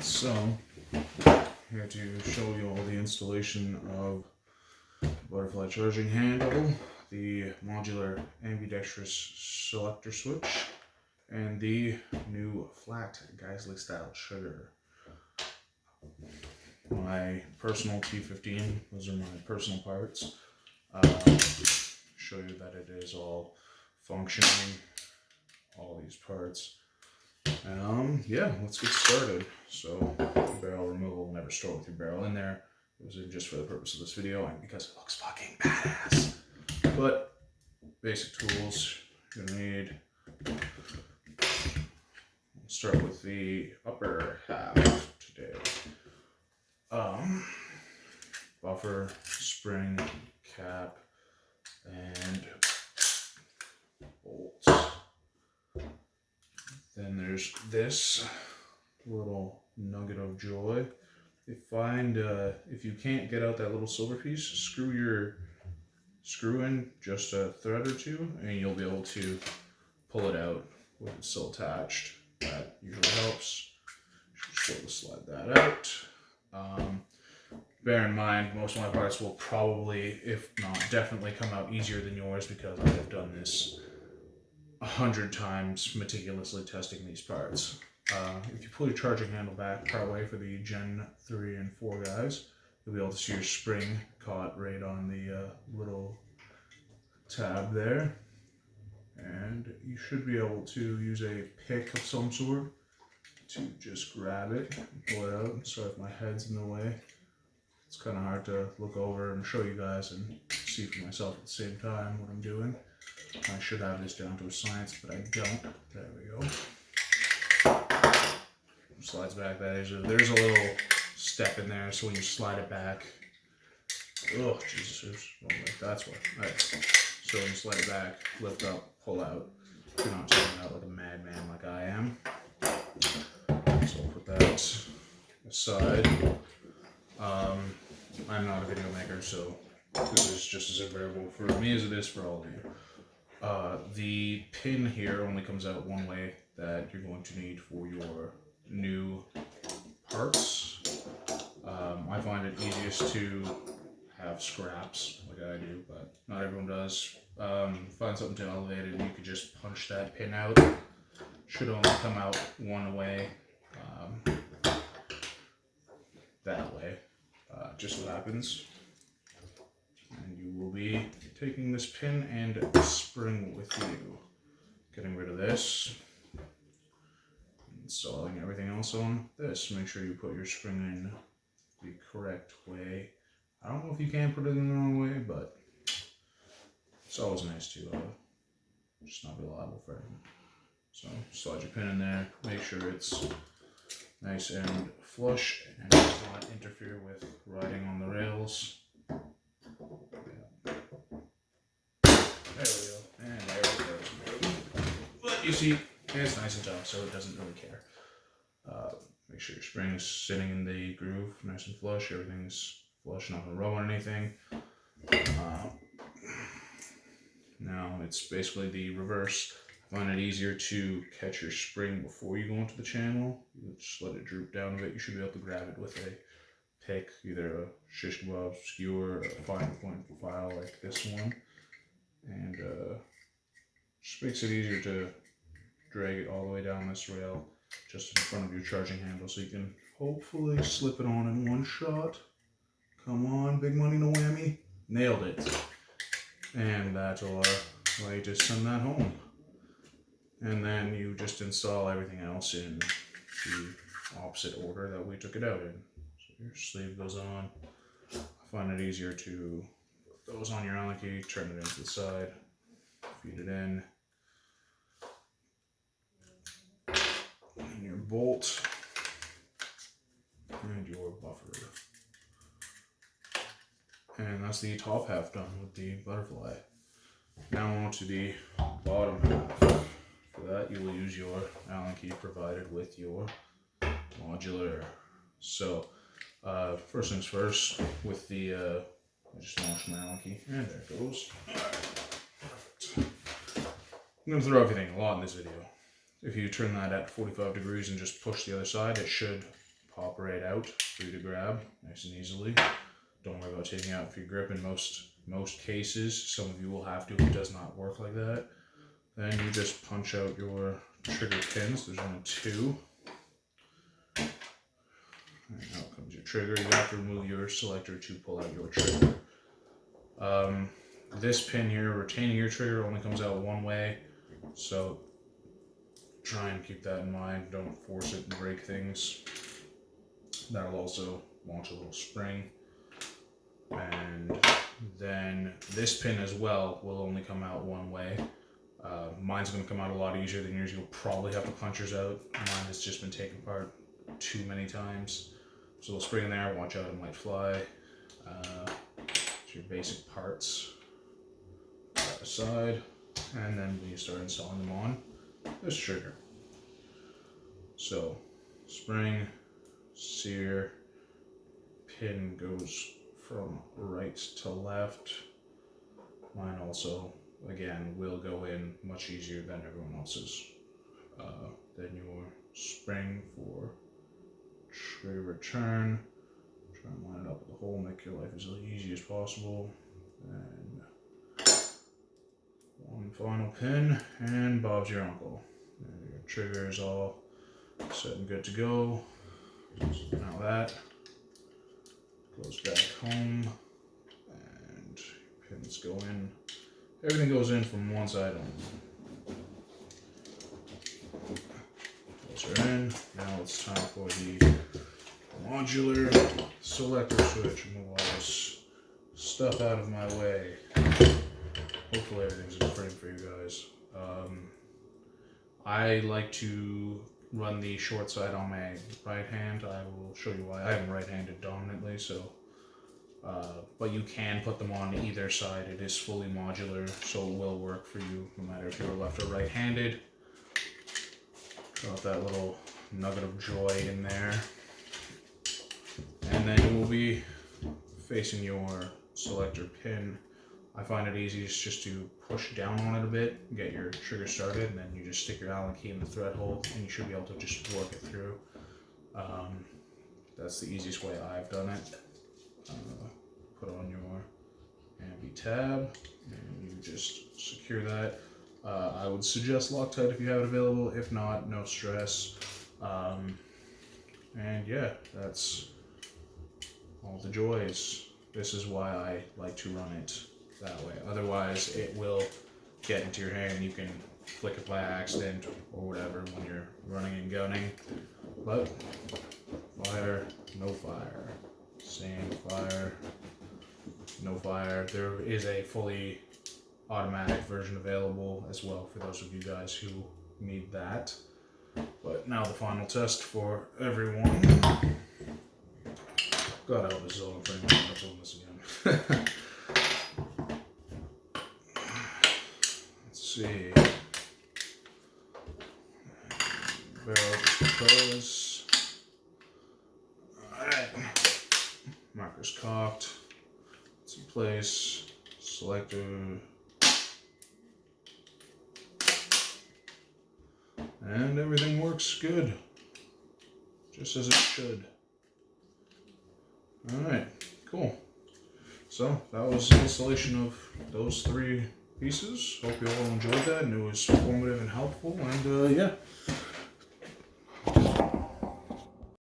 So, here to show you all the installation of butterfly charging handle, the modular ambidextrous selector switch, and the new flat Geisley style trigger. My personal T15, those are my personal parts. Show you that it is all functioning, all these parts. Yeah, let's get started. So, barrel removal, never store with your barrel in there. It was in just for the purpose of this video and because it looks fucking badass. But, basic tools you're gonna need. We'll start with the upper half today. Buffer, spring, cap, and bolts. Then there's this little nugget of joy. If you can't get out that little silver piece, screw your screw in just a thread or two, and you'll be able to pull it out with it still attached. That usually helps. Just be able to slide that out. Bear in mind, most of my parts will probably, if not definitely, come out easier than yours because I have done this 100 times meticulously testing these parts. If you pull your charging handle back partway for the Gen 3 and 4 guys, you'll be able to see your spring caught right on the little tab there. And you should be able to use a pick of some sort to just grab it and pull it out. Sorry if my head's in the way. It's kind of hard to look over and show you guys and see for myself at the same time what I'm doing. I should have this down to a science, but I don't. There we go. Slides back. There's a little step in there, so when you slide it back, oh Jesus, that's what. All right. So when you slide it back, lift up, pull out. You're not taking it out like a madman like I am. So I'll put that aside. I'm not a video maker, so this is just as available for me as it is for all of you. The pin here only comes out one way that you're going to need for your new parts. I find it easiest to have scraps like I do, but not everyone does. Find something to elevate it and you could just punch that pin out. Should only come out one way. That way. Just what happens. And you will be taking this pin and spring with you. Getting rid of this. Installing everything else on this. Make sure you put your spring in the correct way. I don't know if you can put it in the wrong way, but it's always nice to just not be liable for anything. So slide your pin in there. Make sure it's nice and flush and does not interfere with riding on the rails. There we go. And there it goes. But you see, it's nice and tough, so it doesn't really care. Make sure your spring is sitting in the groove, nice and flush. Everything's flush, not gonna rub on anything. Now it's basically the reverse. I find it easier to catch your spring before you go into the channel. You just let it droop down a bit. You should be able to grab it with a pick, either a shish kebab skewer or a fine point file like this one. And just makes it easier to drag it all the way down this rail just in front of your charging handle so you can hopefully slip it on in one shot. Come on, big money, no whammy. Nailed it. And that'll allow you to send that home. And then you just install everything else in the opposite order that we took it out in. So your sleeve goes on. I find it easier to put those on your Allen key, turn it into the side, feed it in. And your bolt. And your buffer. And that's the top half done with the butterfly. Now on to the bottom half. For that, you will use your Allen key provided with your modular. So, first things first, with the, I just launched my Allen key, and there it goes. Perfect. I'm going to throw everything a lot in this video. If you turn that at 45 degrees and just push the other side, it should pop right out for you to grab nice and easily. Don't worry about taking out your grip in most cases. Some of you will have to if it does not work like that. Then you just punch out your trigger pins. There's only 2. And out comes your trigger. You have to remove your selector to pull out your trigger. This pin here, retaining your trigger, only comes out one way. So try and keep that in mind. Don't force it and break things. That'll also launch a little spring. And then this pin as well will only come out one way. Mine's going to come out a lot easier than yours. You'll probably have to punch yours out. Mine has just been taken apart too many times. So we'll spring in there, watch out, it might fly. It's your basic parts. That aside, and then we start installing them on this trigger. So spring, sear, pin goes from right to left. Mine also, again, will go in much easier than everyone else's. Then your spring for trigger return. Try and line it up with the hole, make your life as easy as possible. And one final pin, and Bob's your uncle. And your trigger is all set and good to go. So now that goes back home, and pins go in. Everything goes in from one side only. Those are in. Now it's time for the modular selector switch. Move all this stuff out of my way. Hopefully everything's in frame for you guys. I like to run the short side on my right hand. I will show you why. I am right-handed dominantly, so but you can put them on either side. It is fully modular, so it will work for you no matter if you're left or right-handed. Got that little nugget of joy in there. And then we'll be facing your selector pin. I find it easiest just to push down on it a bit, get your trigger started, and then you just stick your Allen key in the thread hole, and you should be able to just work it through. That's the easiest way I've done it. Put on your ambi tab, and you just secure that. I would suggest Loctite if you have it available. If not, no stress. And yeah, that's all the joys. This is why I like to run it that way. Otherwise, it will get into your hand. You can flick it by accident or whatever when you're running and gunning. But fire, no fire. Same fire, no fire. There is a fully automatic version available as well for those of you guys who need that. But now the final test for everyone. God, I hope this is all in frame. I'm not doing this again. Let's see. Barrel close. Alright. Marker's cocked. It's in place. Selector. And everything works good. Just as it should. Alright, cool. So that was the installation of those 3 pieces. Hope you all enjoyed that and it was informative and helpful. And yeah,